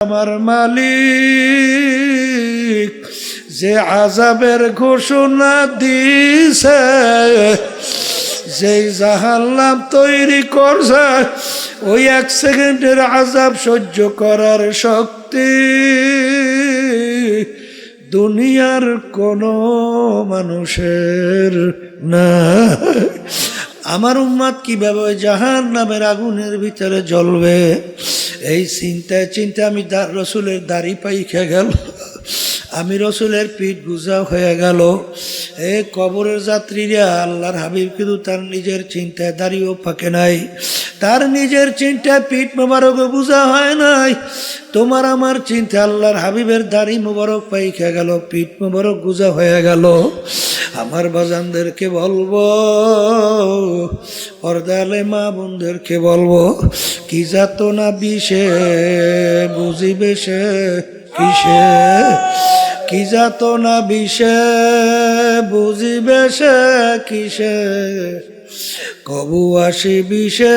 আমার মালিক যে আযাবের ঘোষণা দিছে, যেই জাহান্নাম তৈরি করছে, ওই 1 সেকেন্ডের আযাব সহ্য করার শক্তি দুনিয়ার কোনো মানুষের না। আমার উম্মত কিভাবে জাহান্নামের আগুনের ভিতরে জ্বলবে, এই চিন্তায় চিন্তা আমি রসুলের দাড়ি পাইখা গেল, আমি রসুলের পিঠ গুজা হয়ে গেল। এ কবরের যাত্রীরা, আল্লাহর হাবিব কিন্তু তার নিজের চিন্তায় দাড়িও পাকে নাই, তার নিজের চিন্তায় পিঠ মোবারকও বুঝা হয় নাই। তোমার আমার চিন্তা আল্লাহর হাবিবের দাড়ি মোবারক পাইখা গেল, পিঠ মোবারক গুজা হয়ে গেল। আমার বাজানদেরকে বলবো, পর্দালে মা বোনদেরকে বলবো, কি যাতনা বিষে বুঝিবে সে কিসে, কি যাতনা বিষে বুঝিবে সে কিসে, কবু আসি বিষে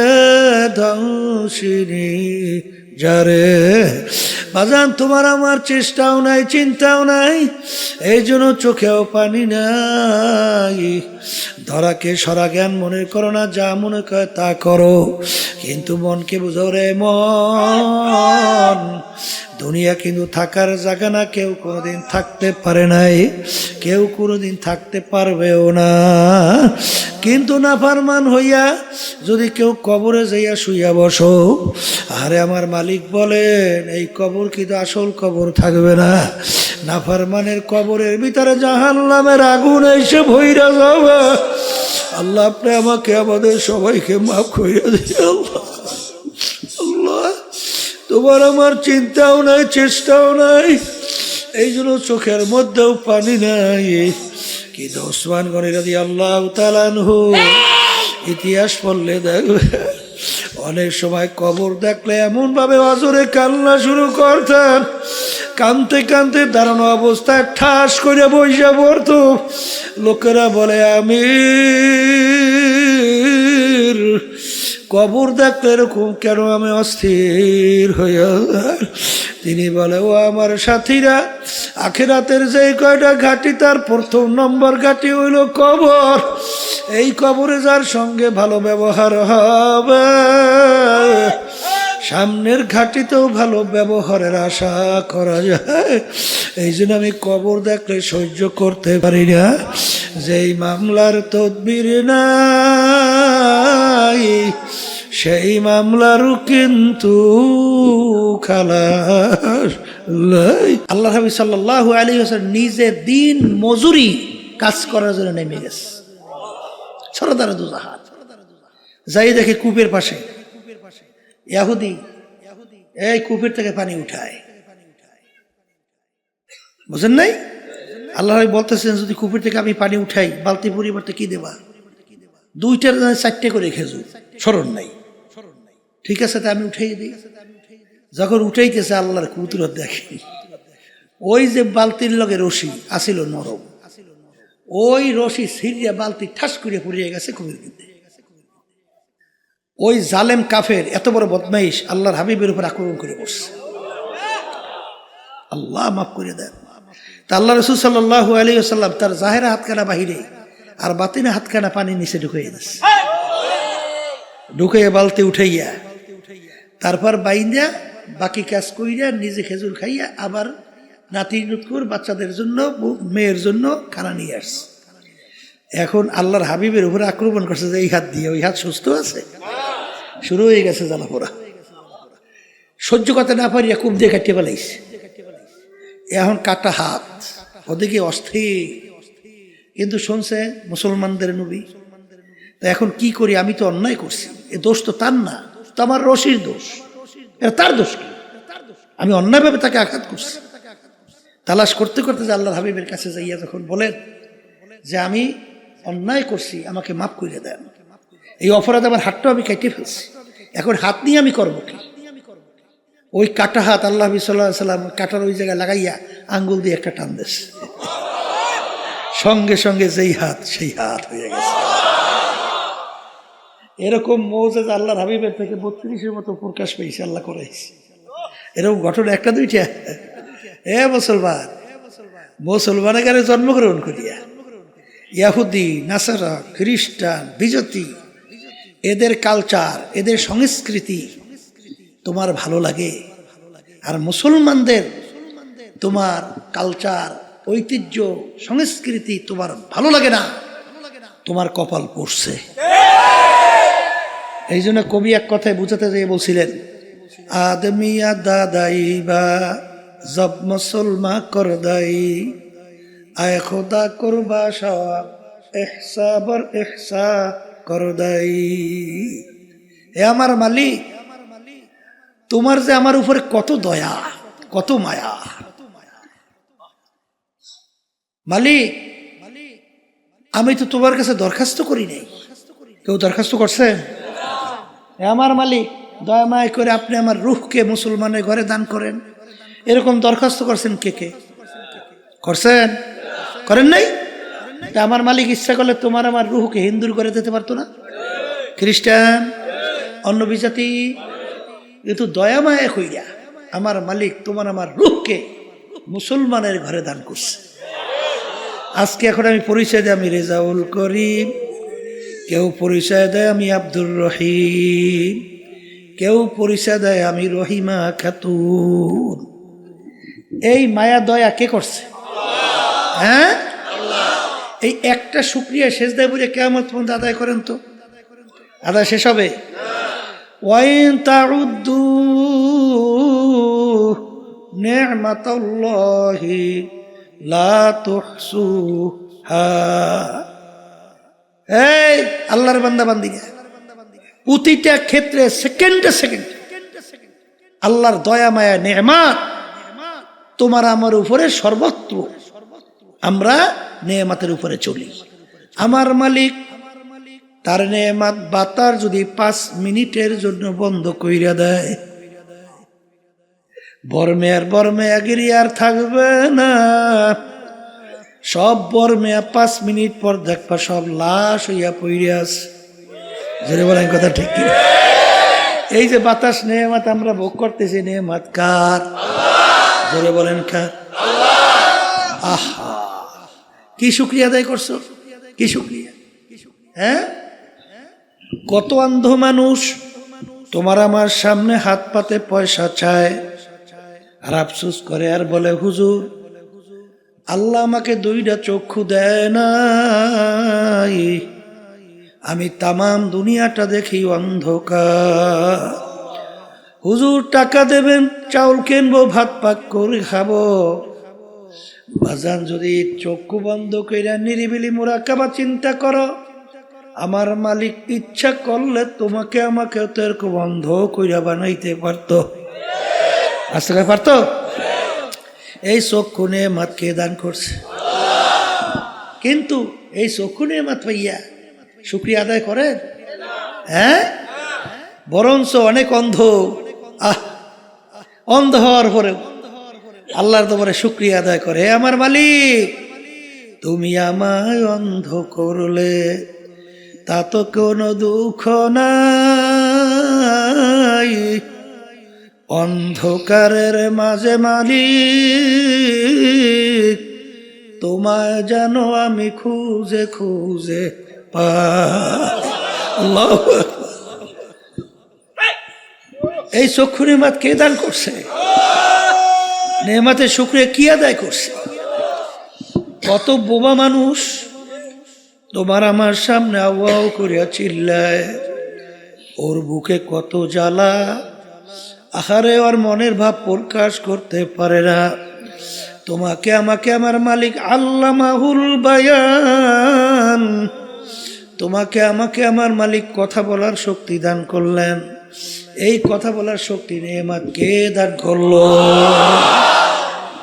ধ্বংসিনী যারে। বাজান তোমার আমার চেষ্টাও নাই, চিন্তাও নাই, এই জন্য চোখেও পানি নাই। ধরাকে সরা জ্ঞান মনে করো না, যা মনে করে তা করো, কিন্তু মনকে বুঝো রে মন, দুনিয়া কিন্তু থাকার জায়গা না। কেউ কোনোদিন থাকতে পারে নাই, কেউ কোনোদিন থাকতে পারবেও না। কিন্তু নাফরমান হইয়া যদি কেউ কবরে যাইয়া শুইয়া বসো, আরে আমার মালিক বলেন এই কবর কিন্তু আসল কবর থাকবে না। নাফরমানের কবরের ভিতরে জাহান্নামের আগুন এসে ভইরা যাবে। আল্লাহ আপনি আমাকে আমাদের সবাইকে মাফ কইরা দিন। আল্লাহ তোমার আমার চিন্তাও নাই, চেষ্টাও নাই, এই জন্য চোখের মধ্যেও পানি নাই। কিন্তু ওসমান গনি রাদিয়াল্লাহু তাআলা আনহু ইতিহাস পড়লে দেখবে, অনেক সময় কবর দেখলে এমন ভাবে অজরে কান্না শুরু করতেন, কানতে কানতে দাঁড়ানো অবস্থায় ঠাস করে বইসা পড়তো। লোকেরা বলে আমির, কবর দেখলে এরকম কেন আমি অস্থির হইয়া। তিনি বলে, ও আমার সাথীরা, আখিরাতের যে কয়টা ঘাটি, তার প্রথম নম্বর ঘাটি হইল কবর। এই কবরে যার সঙ্গে ভালো ব্যবহার হবে, সামনের ঘাটিতেও ভালো ব্যবহারের আশা করা যায়। এই জন্য আমি কবর দেখলে সহ্য করতে পারি না। যেই মামলার তদবির নাই, সেই মামলারও কিন্তু খালাস। আল্লাহ হাবিব সাল্লাল্লাহু আলাইহি ওয়াসাল্লাম নিজে দিন মজুরি কাজ করার জন্য নেমে গেছে সরদারে দুজাহান। যাই দেখে কূপের পাশে ইহুদি এই কূপের থেকে পানি উঠায়, বুঝেন নাই? আল্লাহ বলতেছেন, যদি কূপের থেকে আমি পানি উঠাই, বালতি পরিবর্তে কি দেবা? 2টার 4টে করে খেজুর, স্মরণ নাই। ঠিক আছে, তা আমি উঠাই দিই। যখন উঠাইতেছে, আল্লাহর কুদরত দেখে, ওই যে বালতির লগে রশি আসিল নরম, ওই রশি ছিঁড়িয়া বালতি ঠাস করে পড়িয়ে গেছে কূপের মধ্যে। ওই জালেম কাফের এত বড় বদমাইশ আল্লাহর হাবিবের উপর আক্রমণ করে বসছে। আল্লাহ মাফ করে দেন। তা আল্লাহ রাসূল সাল্লাল্লাহু আলাইহি ওয়াসাল্লাম তার জাহেরা হাতখানা বাহিরে আর বাতিনে হাতখানা পানির নিচে ঢুকাইয়া দিচ্ছে। ঢুকাইয়া বালতি উঠাইয়া তারপর বাইন্দা বাকি কাজ কইরা নিজে খেজুর খাইয়া আবার নাতি নুতকুর বাচ্চাদের জন্য, মেয়ের জন্য খানা নিয়ে আসছে। এখন আল্লাহর হাবিবের উপরে আক্রমণ করছে যে এই হাত দিয়ে, ওই হাত সুস্থ আছে, শুরু হয়ে গেছে জ্বালাপোড়া। সহ্য করতে না পারিয়া কূপ দিয়ে কাটিয়ে ফেলাইছে। এখন কাটা হাত, ওদিকে অস্থির, কিন্তু শুনছে মুসলমানদের নবী। তা এখন কি করি? আমি তো অন্যায় করছি, এ দোষ তো তার না, তো আমার রশির দোষ, এটা তার দোষ কি? আমি অন্যায়ভাবে তাকে আঘাত করছি। তালাশ করতে করতে যে আল্লাহর হাবিবের কাছে যাইয়া যখন বলেন যে আমি অন্যায় করছি, আমাকে মাফ করে দেন, এই অপরাধ আমার হাতটাও আমি কেটে ফেলছি, এখন হাত নিয়ে আমি করবো কি? ওই কাটা হাত আল্লাহ নবী সাল্লাল্লাহু আলাইহি ওয়াসাল্লাম কাটার ওই জায়গায় লাগাইয়া আঙ্গুল দিয়ে একটা টান দিয়েছে, সঙ্গে সঙ্গে যেই হাত সেই হাত হয়ে গেছে। এরকম মৌজেজা আল্লাহর হাবিবের থেকে 32-এর মতো প্রকাশ পেয়েছে, আল্লাহ করেছে। এরকম ঘটনা একটা দুইটা? মুসলমান, মুসলমানের গানে জন্মগ্রহণ করিয়া ইয়াহুদি, নাসারা, খ্রিস্টান, বিজতি, এদের কালচার, এদের সংস্কৃতি তোমার ভালো লাগে, আর মুসলমানদের তোমার কালচার, ঐতিহ্য, সংস্কৃতি তোমার ভালো লাগে না, তোমার কপাল পড়ছে। এই জন্য কবি এক কথায় বুঝাতে যেয়ে বলছিলেন, আদমিয়া দাদাই বা জব মুসলমান করদাই আয় খোদা করবা সওয়াব ইহসা বর ইহসা করদাই। এ আমার মালিক, তোমার যে আমার উপরে কত দয়া, কত মায়া। মালিক, আমি তো তোমার কাছে দরখাস্ত করি নাই, কেউ দরখাস্ত করছে? আমার মালিক, দয়া মায়া করে আপনি আমার রূহকে মুসলমানের ঘরে দান করেন, এরকম দরখাস্ত করছেন কে কে? করছেন? করেন নাই? আমার মালিক ইচ্ছা করলে তোমার আমার রূহকে হিন্দুর ঘরে দিতে পারতো না? খ্রিস্টান, অন্য বিজাতি, কিন্তু দয়া মায়া কইরা আমার মালিক তোমার আমার রূহকে মুসলমানের ঘরে দান করছে। আজকে এখন আমি পরিচয় দেয় আমি রেজাউল করিম, কেউ পরিচয় দেয় আমি আব্দুর রহিম, কেউ পরিচয় দেয় আমি রহিমা খাতুন। এই মায়া দয়া কে করছে? হ্যাঁ, এই একটা শুকরিয়া শেষ দেয় বলে কিয়ামত পর্যন্ত আদায় করেন তো, আদায় শেষ হবে? ওয়াইন তাউদ্দু নি'মাতাল্লাহি লা তুহসুহা। এই আল্লাহর বান্দা বান্দিরা, প্রতিটা ক্ষেত্রে সেকেন্ডে সেকেন্ডে আল্লাহর দয়া মায়া নেয়ামত তোমার আমার উপরে সর্বত্র, আমরা নেয়ামতের উপরে চলি। আমার মালিক তার নেয়ামত বাতার যদি 5 মিনিটের জন্য বন্ধ কইরা দেয়, বরমেয়াগিরি আর থাকবে না। সব বরমেয়া 5 মিনিট পর দেখবা সব লাশ হইয়া পইরে আছে। জোরে বলেন কথা ঠিক কি? এই যে বাতাস নেয়ামত আমরা ভোগ করতেছি, নেয়ামত কার? জোরে বলেন কার? আহা, কি শুকরিয়া আদায় করছো, কি শুকরিয়া! হ্যাঁ, কত অন্ধ মানুষ তোমার আমার সামনে হাত পাতে পয়সা চায় আর আফসোস করে আর বলে, হুজুর আল্লাহ আমাকে 2টা চক্ষু দেয় নাই, আমি তামাম দুনিয়াটা দেখি অন্ধকার। হুজুর টাকা দেবেন, চাউল কিনবো, ভাত পাক করে খাবো। বাজান যদি চক্ষু বন্ধ কইরা নিরিবিলি মুরাকাবা চিন্তা করো, আমার মালিক ইচ্ছা করলে তোমাকে আমাকে তো এরকম বন্ধ কইরা বানাইতে পারতো। আসলে পারতো? এই চক্ষু নেয়ামত কে দান করছে? কিন্তু এই চক্ষু নেয়ামত পাইয়া শুকরিয়া আদায় করেন? হ্যাঁ, বরঞ্চ অনেক অন্ধ, অন্ধ হওয়ার পরেও আল্লাহর দরবারে শুকরিয়া আদায় করে। আমার মালিক, তুমি আমায় অন্ধ করলে তা তো কোনো দুঃখ নাই, অন্ধকারের মাঝে মালিক তোমায় জানো আমি খুঁজে খুঁজে পাই। আল্লাহু আকবার। এই চক্ষু নেয়ামত কে দান করছে? নেয়ামতের শুকরিয়া কি আদায় করছে? কত বোবা মানুষ তোমার আমার সামনে আওয়াও করিয়া চিল্লায়, ওর বুকে কত জ্বালা, আহারে ওর মনের ভাব প্রকাশ করতে পারে না। তোমাকে আমাকে আমার মালিক আল্লামাহুল বায়ান, তোমাকে আমাকে আমার মালিক কথা বলার শক্তি দান করলেন। এই কথা বলার শক্তি নেয়ামত কে দান করলো?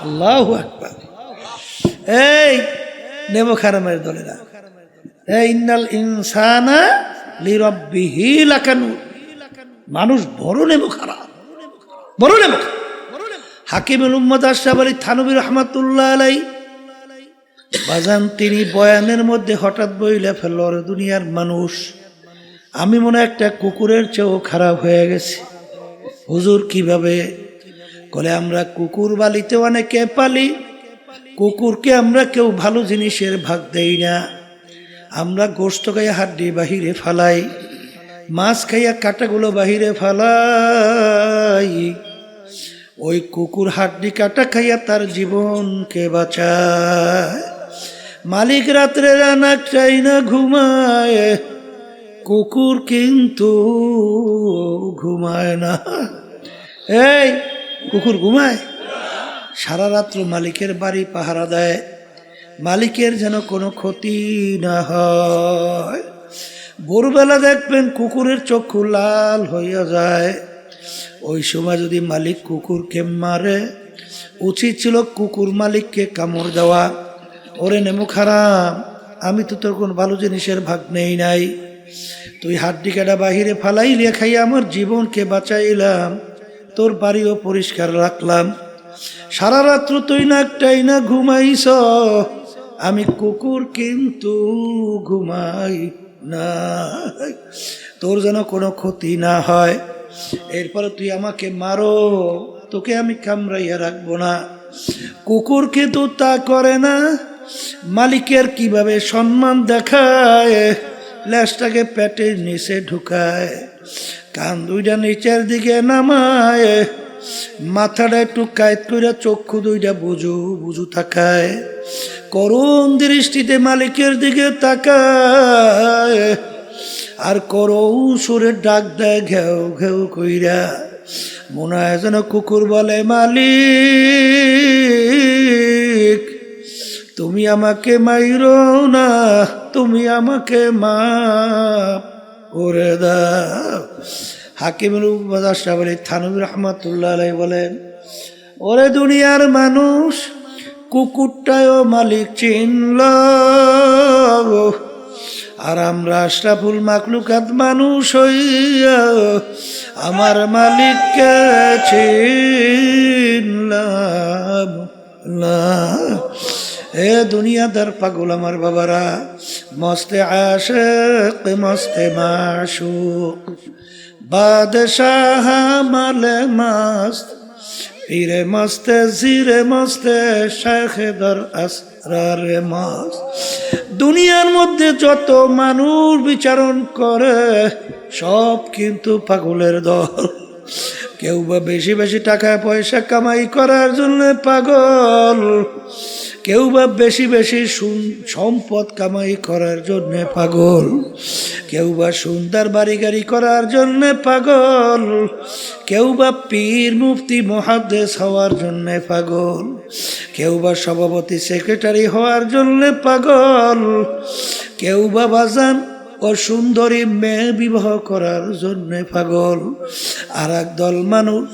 আল্লাহু আকবার। এই নেমো খারামের দলেরা, ইন্নাল ইনসানা লিরাব্বিহি লাকানুদ, মানুষ বড় নেমো খারাপ, বড় নেমো খারাপ। হাকিমুল উম্মত আশরাফ আলী থানভী রাহমাতুল্লাহ আলাইহি বাজান, তিনি বয়ানের মধ্যে হঠাৎ বইলে ফেলল, দুনিয়ার মানুষ আমি মনে একটা কুকুরের চেয়েও খারাপ হয়ে গেছি। হুজুর কিভাবে? বলে আমরা কুকুর বালিতে অনেকে পালি, কুকুরকে আমরা কেউ ভালো জিনিসের ভাগ দেই না। আমরা গোশত খাইয়া হাড্ডি বাহিরে ফালাই, মাছ খাইয়া কাটাগুলো বাহিরে ফালাই। ওই কুকুর হাড্ডি কাটা খাইয়া তার জীবনকে বাঁচায়। মালিক রাত্রে রানা চাই না ঘুমায়, কুকুর কিন্তু ঘুমায় না। এই কুকুর ঘুমায়? সারা রাত্র মালিকের বাড়ি পাহারা দেয়, মালিকের যেন কোনো ক্ষতি না হয়। ভোরবেলা দেখবেন কুকুরের চক্ষু লাল হইয়া যায়। ওই সময় যদি মালিক কুকুরকে মারে, উচিত ছিল কুকুর মালিককে কামড় দেওয়া। ওরে নেমু খারাপ, আমি তো তোর কোন ভালো জিনিসের ভাগ নেই নাই, তুই হাড্ডি কাটা বাহিরে ফালাইলে খাইয়া আমার জীবনকে বাঁচাইলাম, তোর বাড়িও পরিষ্কার রাখলাম, সারা রাত্র তুই নাকটাই না ঘুমাইছ, আমি কুকুর কিন্তু ঘুমাই না, তোর যেন কোনো ক্ষতি না হয়। এরপরে তুই আমাকে মারো, তোকে আমি কামড়াইয়া রাখবো না। কুকুর কিন্তু তা করে না। মালিকের কিভাবে সম্মান দেখায়, ল্যাসটাকে পেটের নিচে ঢুকায়, কান দুইটা নিচের দিকে নামায়, মাথাটা একটু কায়ত করে চক্ষু দুইটা বুঝু বুঝু তাকায়, করুণ দৃষ্টিতে মালিকের দিকে তাকায়, আর করুণ সুরে ডাক দেয় ঘেউ ঘেউ কইরা। মনে হয় যেন কুকুর বলে, মালিক তুমি আমাকে মাইরো না, তুমি আমাকে মাফ করে দাও। হাকিমুল বাদশাহ থানভী রহমাতুল্লাহ আলাইহি বলেন, ওরে দুনিয়ার মানুষ, কুকুরটাও মালিক চিনল, আর আমরা আশরাফুল মাখলুকাত মানুষ হইয়া আমার মালিককে চিনলাম না। এ দুনিয়াদার পাগল আমার বাবারা, মস্তে আশিক মস্তে মাশুক, বাদশাহ মালে মস্ত, পীরে মস্তে জিরে মস্তে, শেখে দর আসরারে মস্ত। দুনিয়ার মধ্যে যত মানুষ বিচারণ করে সব কিন্তু পাগলের দল। কেউ বা বেশি বেশি টাকা পয়সা কামাই করার জন্য পাগল, কেউ বা বেশি বেশি সম্পদ কামাই করার জন্য পাগল, কেউ বা সুন্দর বাড়ি গাড়ি করার জন্য পাগল, কেউ বা পীর মুফতি মুহাদ্দিস হওয়ার জন্য পাগল, কেউ বা সভাপতি সেক্রেটারি হওয়ার জন্য পাগল, কেউ বা বাজান ও সুন্দরী মেয়ে বিবাহ করার জন্য পাগল। আর একদল মানুষ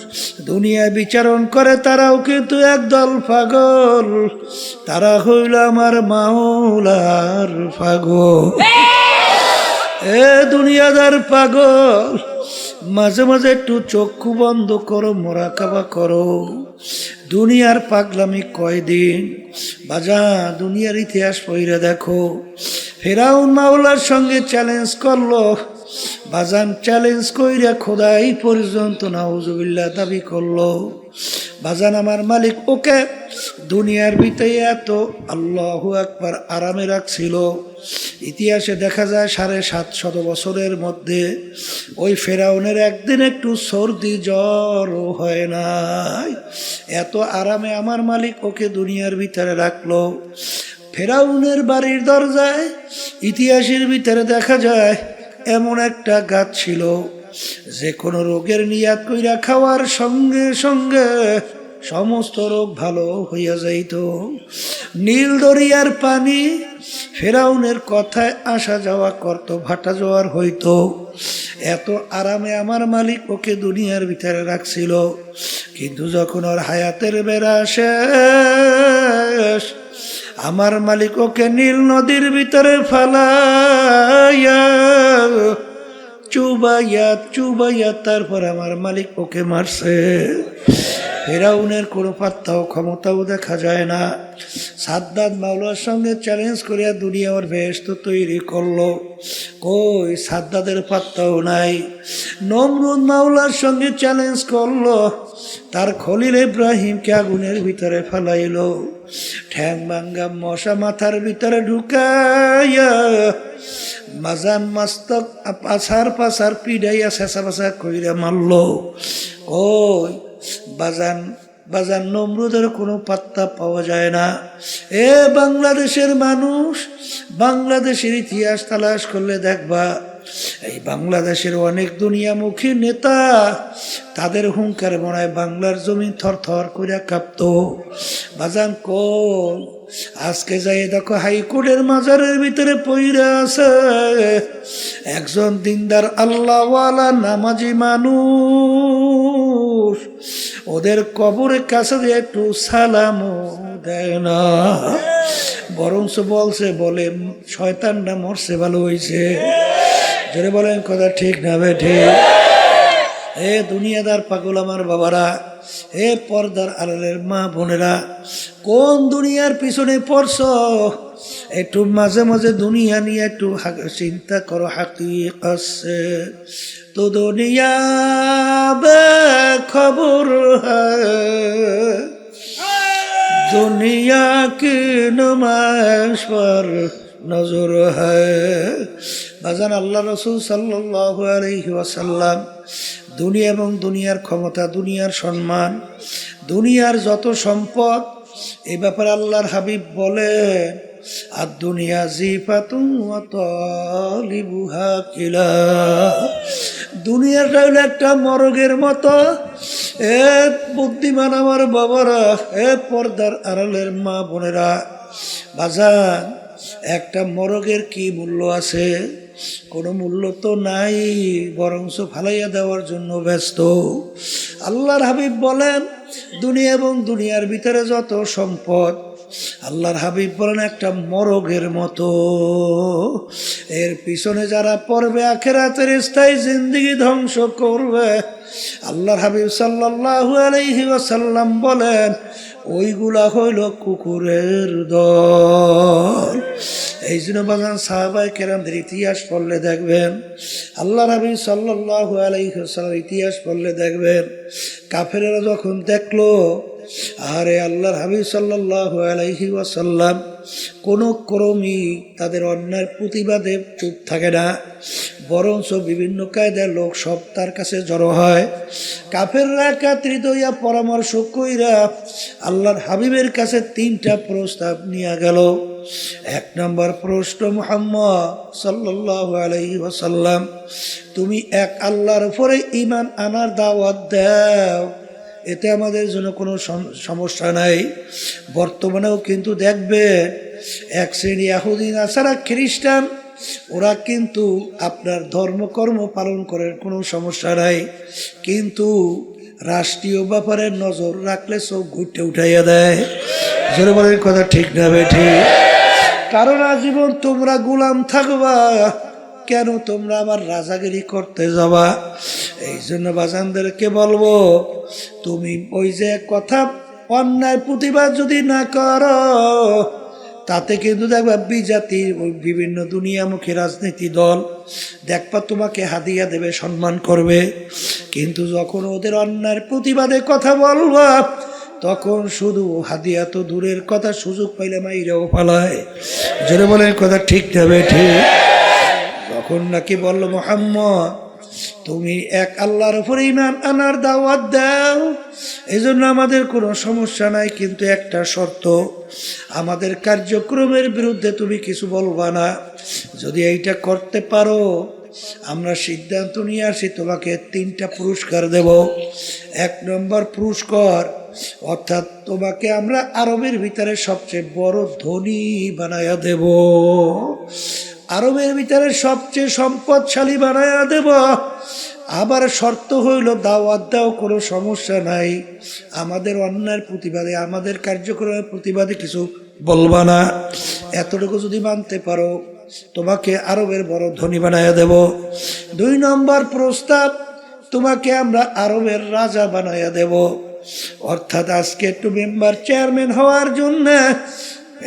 দুনিয়া বিচারণ করে, তারাও কিন্তু একদল পাগল, তারা হইল আমার মাওলার পাগল। এ দুনিয়াদার পাগল, মাঝে মাঝে একটু চক্ষু বন্ধ করো, মোরাকাবা করো। দুনিয়ার পাগলামি কয়দিন বাজা, দুনিয়ার ইতিহাস পড়ে দেখো। ফেরাউন মাওলার সঙ্গে চ্যালেঞ্জ করলো, বাজান চ্যালেঞ্জ কইরা খোদাই পর্যন্ত নাউজুবিল্লাহ দাবি করলো। বাজান আমার মালিক ওকে দুনিয়ার ভিতরে এত আল্লাহু আকবার আরামে রাখছিল। ইতিহাসে দেখা যায় 750 বছরের মধ্যে ওই ফেরাউনের একদিন একটু সর্দি জ্বরও হয় নাই, এত আরামে আমার মালিক ওকে দুনিয়ার ভিতরে রাখলো। ফেরাউনের বাড়ির দরজায় ইতিহাসের ভিতরে দেখা যায় এমন একটা গাছ ছিল, যে কোনো রোগের নিয়াত কইরা খাওয়ার সঙ্গে সঙ্গে সমস্ত রোগ ভালো হইয়া যাইত। নীল দরিয়ার পানি ফেরাউনের কথায় আসা যাওয়া করত, ভাটা জোয়ার হইতো। এত আরামে আমার মালিক ওকে দুনিয়ার ভিতরে রাখছিল। কিন্তু যখন ওর হায়াতের বেড়া শেষ, আমার মালিক ওকে নীল নদীর ভিতরে ফালাইয়া চুবাইয়া চুবাইয়া তারপর আমার মালিক ওকে মারছে। ফেরাউনের কোনো পাত্তাও ক্ষমতাও দেখা যায় না। সাদ্দাত মাওলার সঙ্গে চ্যালেঞ্জ করিয়া দুনিয়া ওর বেহেশত তৈরি করলো, কই সাদ্দাতের পাত্তাও নাই। নমরুদ মাওলার সঙ্গে চ্যালেঞ্জ করলো, তার খলিল ইব্রাহিমকে আগুনের ভিতরে ফেলাইলো, ঠ্যাং ভাঙ্গা মশা মাথার ভিতরে ঢুকাইয়া মাজান মাস্তক পাছার পাছার পিড়াইয়া শেষা পাশা কইরা মারলো। ওই বাজান বাজান নমরুদের কোনো পাত্তা পাওয়া যায় না। এ বাংলাদেশের মানুষ, বাংলাদেশের ইতিহাস তালাশ করলে দেখবা এই বাংলাদেশের অনেক দুনিয়ামুখী নেতা, তাদের হুঙ্কার মনে হয় বাংলার জমিন থর থর করে কাঁপত। বাজান কোন আজকে যাই দেখো হাইকোর্টের মাজারের ভিতরে পইরা আছে একজন দিনদার আল্লাহওয়ালা নামাজি মানুষ, ওদের কবরের কাছে দিয়ে একটু সালামও দেয় না, বরঞ্চ বলছে বলে শয়তানটা মরছে ভালো হয়েছে। জোরে বলেন কথা ঠিক না বেঠে? এ দুনিয়াদার পাগল আমার বাবারা, হে পর্দার আড়ালের মা বোনেরা, কোন দুনিয়ার পিছনে পড়ছ? একটু মাঝে মাঝে দুনিয়া নিয়ে একটু চিন্তা করো। হাকিকত সে তো দুনিয়া বেখবর হ্যায়, দুনিয়া কি নুমাইশ পর নজর হ্যায়। বাজান আল্লাহ রসুল সাল্লাল্লাহু আলাইহি ওয়াসাল্লাম দুনিয়া এবং দুনিয়ার ক্ষমতা, দুনিয়ার সম্মান, দুনিয়ার যত সম্পদ, এই ব্যাপারে আল্লাহর হাবিব বলে আর দুনিয়া জিফাতুন ওয়া তালিবুহা কিলা, দুনিয়াটা হলো একটা মরগের মতো। এ বুদ্ধিমান আমার বাবারা, এ পর্দার আড়ালের মা বোনেরা, বাজান একটা মরগের কি মূল্য আছে? কোনো মূল্য তো নাই, বরঞ্চ ফালাইয়া দেওয়ার জন্য ব্যস্ত। আল্লাহর হাবিব বলেন দুনিয়া এবং দুনিয়ার ভিতরে যত সম্পদ, আল্লাহর হাবিব বলেন একটা মরগের মতো, এর পিছনে যারা পড়বে আখিরাতের স্থায়ী জিন্দেগি ধ্বংস করবে। আল্লাহর হাবিব সাল্লাল্লাহু আলাইহি ওয়াসাল্লাম বলেন ওইগুলা হইল কুকুরের দল। এই জন্য বাগান সাহাবায়ে কেরামদের ইতিহাস পড়লে দেখবেন, আল্লাহর হাবিব সাল্লাল্লাহু আলাইহি ওয়াসাল্লাম ইতিহাস পড়লে দেখবেন, কাফেরেরা যখন দেখলো আরে আল্লাহর হাবিব সাল্লাল্লাহু আলাইহি ওয়াসাল্লাম কোনো ক্রমই তাদের অন্যায়ের প্রতিবাদে চুপ থাকে না, বরঞ্চ বিভিন্ন কায়দার লোক সব তার কাছে জড়ো হয়। কাফেররা একত্রিত হইয়া পরামর্শ কইরা আল্লাহর হাবিবের কাছে 3টা প্রস্তাব নিয়ে গেল। 1 নম্বর প্রশ্ন, মুহাম্মদ সাল্লাল্লাহু আলাইহি ওয়াসাল্লাম তুমি এক আল্লাহর উপরে ঈমান আনার দাওয়াত দাও, এতে আমাদের জন্য কোনো সমস্যা নাই। বর্তমানেও কিন্তু দেখবে এক শ্রেণী ইহুদি নাসারা খ্রিস্টান, ওরা কিন্তু আপনার ধর্মকর্ম পালন করার কোনো সমস্যা নাই, কিন্তু রাষ্ট্রীয় ব্যাপারে নজর রাখলে চোখ ঘুরতে উঠাইয়া দেয়। জোরে বলেন কথা ঠিক না বেঠি? কারণ আজীবন তোমরা গোলাম থাকবা, কেন তোমরা আমার রাজাগিরি করতে যাবা? এই জন্য বাজানদেরকে বলবো, তুমি ওই যে কথা অন্যায় প্রতিবাদ যদি না করো, তাতে কিন্তু দেখবা বিজাতির ওই বিভিন্ন দুনিয়ামুখী রাজনীতি দল দেখবা তোমাকে হাদিয়া দেবে, সম্মান করবে, কিন্তু যখন ওদের অন্যায়ের প্রতিবাদে কথা বলবা তখন শুধু হাদিয়া তো দূরের কথা, সুযোগ পাইলে মাইরাও পালায়। জোরে বলেন কথা ঠিক যাবে ঠিক? যখন নাকি বলল মুহাম্মদ তুমি এক আল্লাহর উপরে ঈমান আনার দাওয়াত দাও, এই জন্য আমাদের কোনো সমস্যা নাই, কিন্তু একটা শর্ত, আমাদের কার্যক্রমের বিরুদ্ধে তুমি কিছু বলবা না। যদি এইটা করতে পারো আমরা সিদ্ধান্ত নিয়ে আসি তোমাকে 3টা পুরস্কার দেব। 1 নম্বর পুরস্কার, অর্থাৎ তোমাকে আমরা আরবের ভিতরে সবচেয়ে বড় ধনী বানায়া দেব, আরবের ভিতরে সবচেয়ে সম্পদশালী বানায়া দেব। আবার শর্ত হইল দাওয়াত দাও, কোনো সমস্যা নাই, আমাদের অন্যায়ের প্রতিবাদে, আমাদের কার্যক্রমের প্রতিবাদে কিছু বলবা না। এতটুকু যদি মানতে পারো তোমাকে আরবের বড় ধনী বানায়া দেব। 2 নম্বর প্রস্তাব, তোমাকে আমরা আরবের রাজা বানায়া দেব। অর্থাৎ আজকে একটু মেম্বার চেয়ারম্যান হওয়ার জন্য,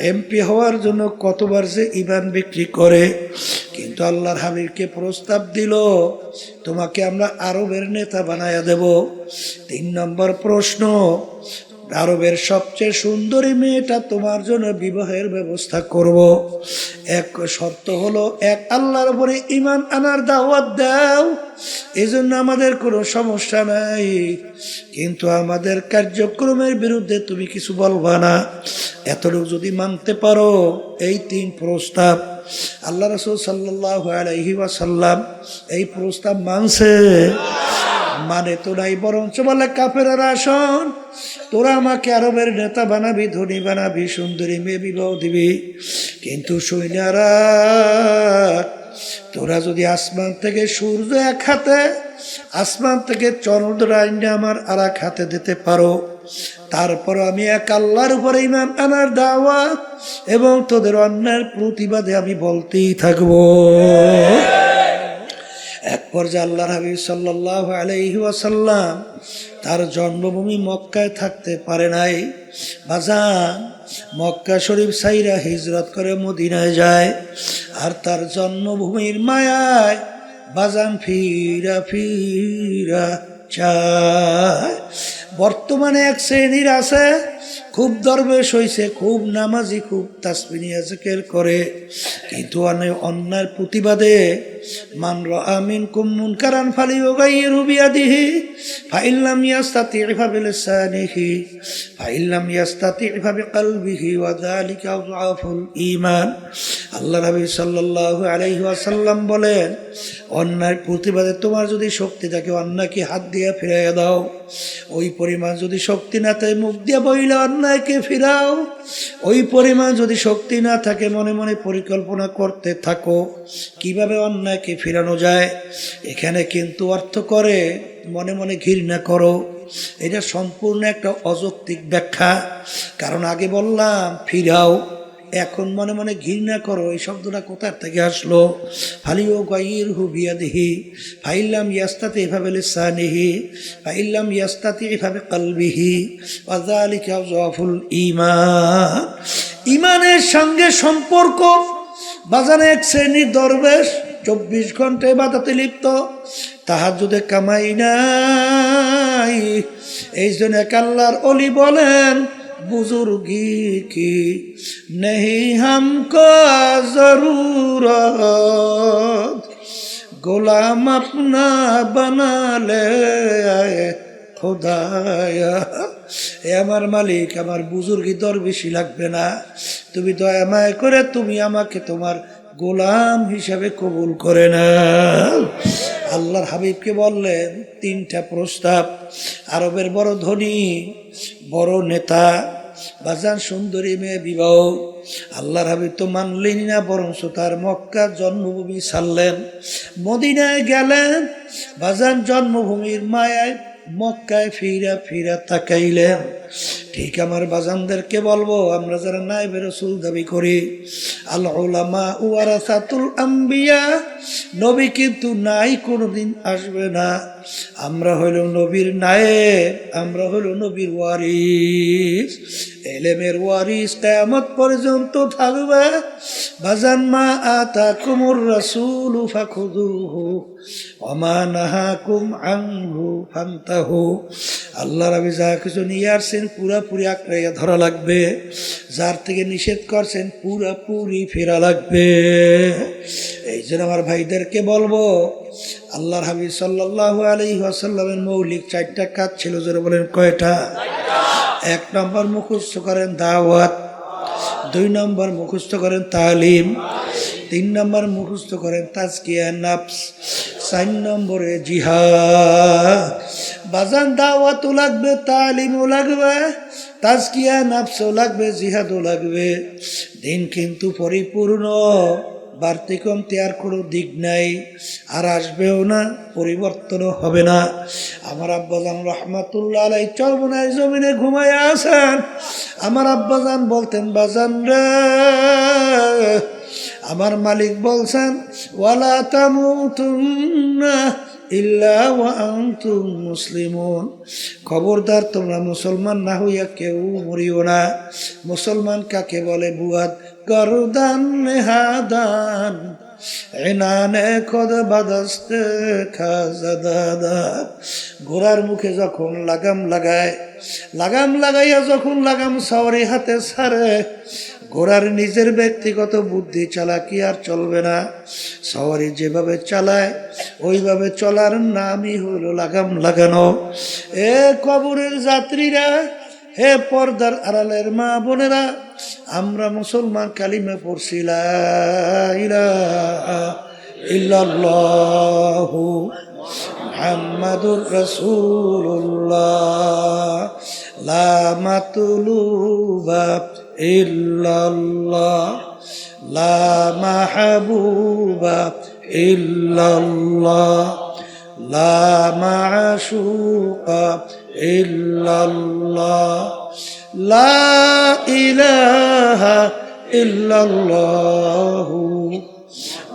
এমপি হওয়ার জন্য কতবার যে ইমান বিক্রি করে। কিন্তু আল্লাহর হাবিবকে প্রস্তাব দিল, তোমাকে আমরা আরবের নেতা বানায়া দেব। 3 নম্বর প্রশ্ন, আরবের সবচেয়ে সুন্দরী মেয়েটা তোমার জন্য বিবাহের ব্যবস্থা করব। এক শর্ত হলো, এক আল্লাহর উপরে ঈমান আনার দাওয়াত দাও, এজন্য আমাদের কোনো সমস্যা নাই, কিন্তু আমাদের কার্যক্রমের বিরুদ্ধে তুমি কিছু বলবা না। এতটুকু যদি মানতে পারো, এই 3 প্রস্তাব। আল্লাহ রাসূল সাল্লাল্লাহু আলাইহি ওয়াসাল্লাম এই প্রস্তাব মানছে? মানে তো নাই, বরঞ্চ বলে কাফেররা, শোন, তোরা আমাকে আরবের নেতা বানাবি, ধনী বানাবি, সুন্দরী মেয়ে বিবাহ দিবি, কিন্তু সৈন্যরা তোরা যদি আসমান থেকে সূর্য এক হাতে, আসমান থেকে চন্দ্র আমার আর এক হাতে দিতে পারো, তারপর আমি এক আল্লাহর উপরে ঈমান আনার দাওয়াত এবং তোদের অন্যায়ের প্রতিবাদে আমি বলতেই থাকবো। এক পর্যায়ে আল্লাহর হাবিব সাল্লাল্লাহু আলাইহি ওয়াসাল্লাম তার জন্মভূমি মক্কায় থাকতে পারে নাই। বাজান, মক্কা শরীফ সাইরা হিজরত করে মদিনায় যায়, আর তার জন্মভূমির মায়ায় বাজান ফিরা ফিরা চায়। বর্তমানে এক শ্রেণীর আছে, খুব দরবেশ হইছে, খুব নামাজি, খুব তাসবিহ জিকির করে, কিন্তু অন্যায়ের প্রতিবাদে মান রাআ মিনকুম মুনকারান ফালিয়ুগাইয়িরহু বিয়াদিহি ফাইন লাম ইয়াস্তাতি' ফাবিলিসানিহি ফাইন লাম ইয়াস্তাতি' ফাবিকলবিহি ওয়া যালিকা আযআফুল ঈমান। আল্লাহ নবী সাল্লাল্লাহু আলাইহি ওয়াসাল্লাম বলেন, অন্যায়ের প্রতিবাদে তোমার যদি শক্তি থাকে, অন্যায়কে হাত দিয়ে ফিরাইয়া দাও। ওই পরিমাণ যদি শক্তি না থাকে, মুখ দিয়ে বইলে অন্যায়কে ফিরাও। ওই পরিমাণ যদি শক্তি না থাকে, মনে মনে পরিকল্পনা করতে থাকো কিভাবে অন্যায়কে ফিরানো যায়। এখানে কিন্তু অর্থ করে মনে মনে ঘৃণা করো। এটা সম্পূর্ণ একটা অযৌক্তিক ব্যাখ্যা। কারণ আগে বললাম ফিরাও, এখন মনে মনে ঘৃণা করো, এই শব্দটা কোথার থেকে আসলো? ফালিয়ুগাইয়িরহু বিয়াদিহি ফাইন লাম ইয়াস্তাতি' ফাবিলিসানিহি ফাইন লাম ইয়াস্তাতি' ফাবিকলবিহি ওয়া যালিকা আযআফুল ঈমান। ঈমানের সঙ্গে সম্পর্ক। বাজারে এক শ্রেণীর দরবেশ 24 ঘন্টা ইবাদতে লিপ্ত, তাহাজ্জুদে কামাই নাই। এই জন্য এক আল্লাহর ওলি বলেন, बुजुर्गी की नहीं हमको जरूरत, गुलाम अपना बना ले खुदाया। এ আমার মালিক, আমার বুজুর্গি দরবেশি লাগবে না, তুমি দয়া মায়া করে তুমি আমাকে তোমার গোলাম হিসাবে কবুল করে নাও। আল্লাহর হাবিবকে বললেন 3টা প্রস্তাব। আরবের বড় ধনী, বড় নেতা, বাজান সুন্দরী মেয়ে বিবাহ। আল্লাহর হাবিব তো মানলেন না, বরঞ্চ তার মক্কা জন্মভূমি ছাড়লেন, মদিনায় গেলেন। বাজান জন্মভূমির মায়ায় মক্কায় ফিরা ফিরা তাকাইলেন। ঠিক আমার বাজানদেরকে বলবো, আমরা যারা নায়েবে রাসূল দাবি করি, আল উলামা ওয়ারাসাতুল আম্বিয়া, নবী কিন্তু নাই, কোনোদিন আসবে না। আমরা হইল নবীর নায়েব, আমরা হইল নবীর ওয়ারিস, এলেমের ওয়ারিস কিয়ামত পর্যন্ত থাকবে। বাজান, মা আতাকুমুর রাসূলু ফাখুযুহু ওয়া মা নাহাকুম আনহু ফান্তাহু। আল্লাহ রাবি যা কিছু নিয়ে আসছেন পুরাপুরি আঁকড়াইয়া ধরা লাগবে, যার থেকে নিষেধ করছেন পুরাপুরি ফেরা লাগবে। এই জন্য আমার ভাইদেরকে বলবো, আল্লাহর হাবিব সাল্লাল্লাহু আলাইহি ওয়াসাল্লামের মৌলিক 4টা কাজ ছিল। যারা বলেন কয়টা? 1 নম্বর মুখস্থ করেন দাওয়াত, 2 নম্বর মুখস্থ করেন তালিম, 3 নম্বর মুখস্থ করেন তাজকিয়া নফস, 4 নম্বরে জিহাদ। বাজান দাওয়াতও লাগবে, তালিমও লাগবে, তাজকিয়া নফসও লাগবে, জিহাদও লাগবে। দিন কিন্তু পরিপূর্ণ, বাড়তি কমতি আর কোনো দিক নাই, আর আসবেও না, পরিবর্তনও হবে না। আমার আব্বাজান রহমাতুল্লাহ আলাইহি চরমনায় জমিনে ঘুমায় আছেন। আমার আব্বাজান বলতেন, বাজান রে, আমার মালিক বলছেন, ওয়ালা তামুতুন্না ইল্লা ওয়া আনতুম মুসলিমুন, খবরদার তোমরা মুসলমান না হইয়া কেউ মরিও না। মুসলমান কাকে বলে? বুয়াদ গরদান নেহাদান এনানে খোদ বাদস্তে খাজাদাদা। ঘোড়ার মুখে যখন লাগাম লাগায়, লাগাম লাগাইয়া যখন লাগাম সাওয়ারি হাতে ছাড়ে, ঘোড়ার নিজের ব্যক্তিগত বুদ্ধি চালাকি আর চলবে না। সাওয়ারি যেভাবে চালায় ওইভাবে চলার নামই হলো লাগাম লাগানো। এ কবরের যাত্রীরা, হে পর্দার আড়ালের মা বোনেরা, আমরা মুসলমান কালিমা পড়ছি লা ইলাহা ইল্লাল্লাহু মুহাম্মাদুর রাসূলুল্লাহ, লা মাতলুবা ইল্লাল্লাহ, লা মাহবুবা ইল্লাল্লাহ, লা মাশুকা ইল্লাল্লাহ, লা ইলাহা ইল্লাল্লাহু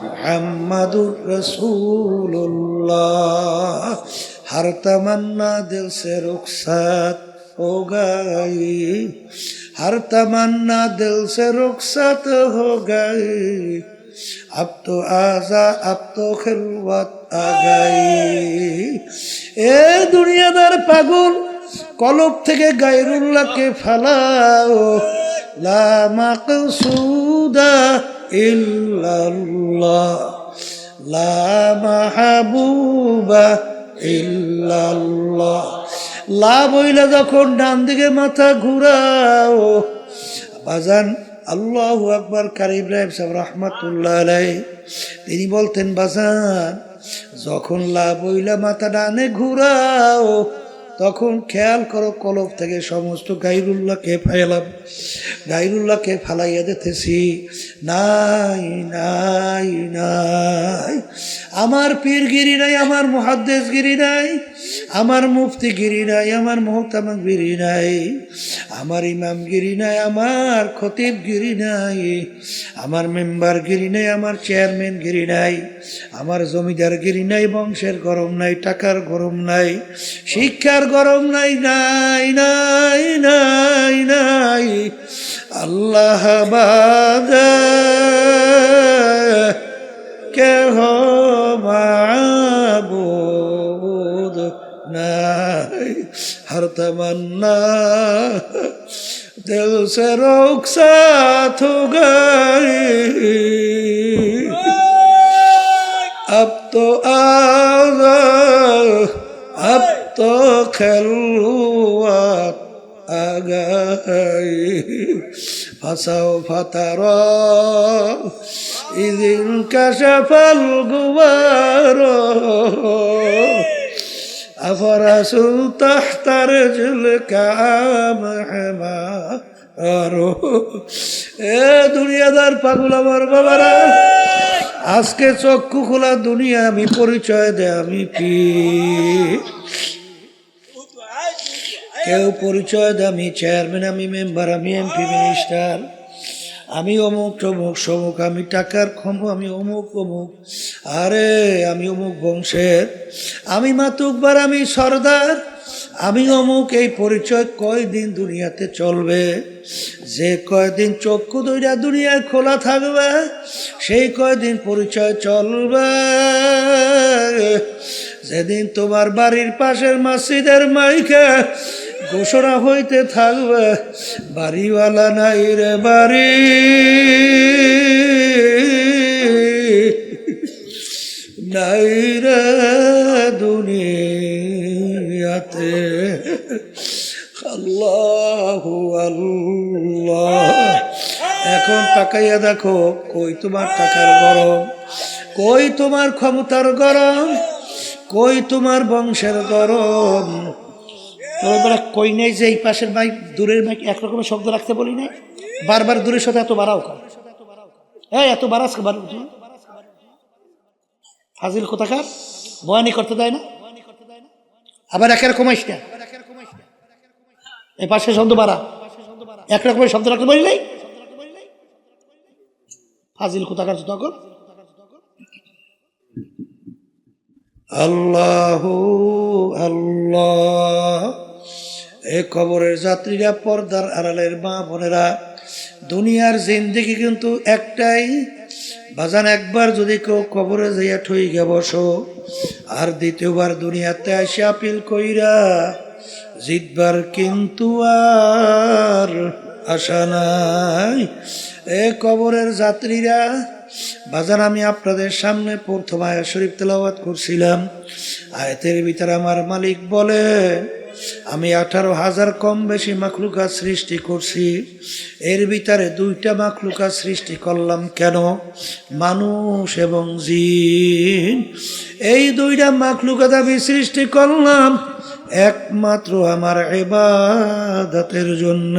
মুহাম্মাদুর রাসূলুল্লাহ। हर तमन्ना दिल से रुखसत हो गई, हर तमन्ना दिल से रुखसत हो गई, अब तो आजा अब तो खिलवत आ गई। ए दुनियादार पागल, কলব থেকে গায়রুল্লাহকে ফালাও, লা মাকসুদা ইল্লাল্লাহ, লা মাহবুবা ইল্লাল্লাহ। লা বইলা যখন ডান দিকে মাথা ঘুরাও, বাজান আল্লাহু আকবার। কারি ইব্রাহিম সাহেব রহমাতুল্লাহ আলাইহি তিনি বলতেন, বাজান যখন লা বইলা মাথা ডানে ঘুরাও তখন খেয়াল করো কলব থেকে সমস্ত গায়রুল্লাহকে ফালাম, গায়রুল্লাহকে ফালাইয়া দিতেছি। নাই নাই নাই, আমার পীরগিরি নাই, আমার মুহাদ্দিসগিরি নাই, আমার মুফতিগিরি নাই, আমার মুহতামিগিরি নাই, আমার ইমামগিরি নাই, আমার খতিবগিরি নাই, আমার মেম্বারগিরি নাই, আমার চেয়ারম্যানগিরি নাই, আমার জমিদারগিরি নাই, বংশের গরম নাই, টাকার গরম নাই, শিক্ষার গরম নাই, নাই নাই নাই নাই। আল্লাহ বাদে কেহ মাবুদ নাই, হর তমন্না দিল সে रुखसत हो गई, अब तो आजा अब तो खिलवत आ गई, फसाओ फतारा इदिन कशफल गुबारो, अफरसु तहतर जुल काम हेमारो। এ দুনিয়াদার পাগল আমার বাবারা, আজকে চক্ষু খোলা দুনিয়া আমি পরিচয় দেয় আমি পীর, কেউ পরিচয় দেয় আমি চেয়ারম্যান, আমি মেম্বার, আমি এমপি মিনিস্টার, আমি অমুক তমুক সমুক, আমি টাকার ক্ষম, আমি অমুক অমুক, আরে আমি অমুক বংশের, আমি মাতুব্বার, আমি সর্দার, আমি অমুক। এই পরিচয় কয়দিন দুনিয়াতে চলবে? যে কয়দিন চক্ষু দুইটা দুনিয়ায় খোলা থাকবে সেই কয়দিন পরিচয় চলবে। যেদিন তোমার বাড়ির পাশের মসজিদের মাইকে ঘোষণা হইতে থাকবে, বাড়িওয়ালা নাই রে বাড়ি, নাই রে দুনিয়াতে। আল্লাহু আল্লাহ। এখন তাকাইয়া দেখো, কই তোমার টাকার গরম, কই তোমার ক্ষমতার গরম, কই তোমার বংশের গরম? তোরা কই নেই যে এই পাশের মাইক দূরের মাইক একরকমের শব্দ রাখতে বলি নাই? বারবার দূরের সাথে এত বাড়াও কর, হ্যাঁ এত বাড়াস ফাজিল কোথাকার, বয়ানি করতে দেয় না, আবার একের কমাইস না, এই পাশে শব্দ বাড়া, একরকমের শব্দ রাখতে বলি নাই, ফাজিল কোথাকার তখন। আল্লাহু আল্লাহ। এ কবরের যাত্রীরা, পর্দার আড়ালের মা বোনেরা, দুনিয়ার জিন্দেগি কিন্তু একটাই বাজান। একবার যদি কেউ কবরে যাইয়া ঠইগে বসো, আর দ্বিতীয়বার দুনিয়াতে আসে আপিল কইরা জিতবার কিন্তু আর আশা নাই। এ কবরের যাত্রীরা বাজান, আমি আপনাদের সামনে প্রথম আয়াত শরীফ তেলাওয়াত করছিলাম। আয়াতের ভিতরে আমার মালিক বলে, আমি 18,000 কম বেশি মাখলুকাত সৃষ্টি করছি। এর ভিতরে 2টা মাখলুকাত সৃষ্টি করলাম কেন? মানুষ এবং জিন। এই 2টা মাখলুকাত আমি সৃষ্টি করলাম একমাত্র আমার ইবাদতের জন্য।